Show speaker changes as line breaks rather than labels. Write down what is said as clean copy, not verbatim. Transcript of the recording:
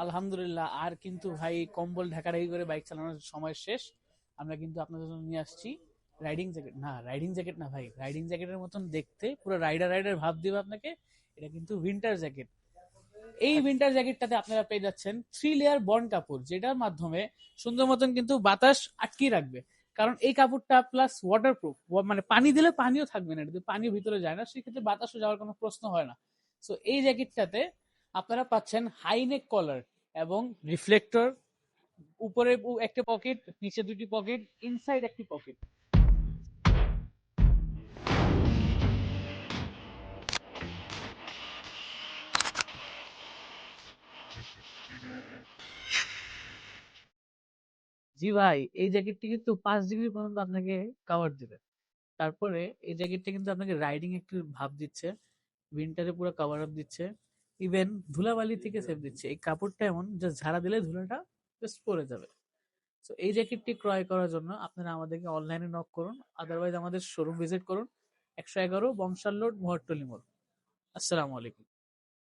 আলহামদুলিল্লাহ, আর কিন্তু ভাই কম্বল ঢাকাঢাকি করে বাইক চালানোর সময় শেষ। আমরা কিন্তু আপনাদের জন্য নিয়ে আসছি রাইডিং জ্যাকেট না ভাই, রাইডিং জ্যাকেটের মতন দেখতে, পুরো রাইডার রাইডার ভাব দিবে আপনাকে। এটা কিন্তু উইন্টার জ্যাকেট। এই উইন্টার জ্যাকেটটাতে আপনারা পেয়ে যাচ্ছেন 3 লেয়ার বন্ড কাপড়, যেটার মাধ্যমে সুন্দর মতন কিন্তু বাতাস আটকে রাখবে। কারণ এই কাপড়টা প্লাস ওয়াটারপ্রুফ, মানে পানি দিলে পানিও থাকবে না, এটা পানিও ভিতরে যায় না, সেক্ষেত্রে বাতাসও যাওয়ার কোনো প্রশ্ন হয় না। সো এই জ্যাকেটটাতে আপনারা পাচ্ছেন হাই নেক কলার এবং রিফ্লেক্টর, উপরে একটা পকেট, নিচে দুটি পকেট, ইনসাইড একটি পকেট। জি ভাই, এই জ্যাকেটটি কিন্তু 5 ডিগ্রি পর্যন্ত আপনাকে কাভার দিবে। তারপরে এই জ্যাকেটটা কিন্তু আপনাকে রাইডিং একটু ভাব দিচ্ছে, উইন্টারে পুরো কভার আপ দিচ্ছে, ইভেন ধুলাবালি থেকে সেভ দিচ্ছে। এই কাপড়টা এমন যে ঝাড়া দিলে ধুলাটা জাস্ট পড়ে যাবে। তো এই জ্যাকেটটি ক্রয় করার জন্য আপনারা আমাদেরকে অনলাইনে নক করুন, আদারওয়াইজ আমাদের শোরুম ভিজিট করুন, 111 বংশাল রোড, মহট্টলি মোড়। আসসালামু আলাইকুম।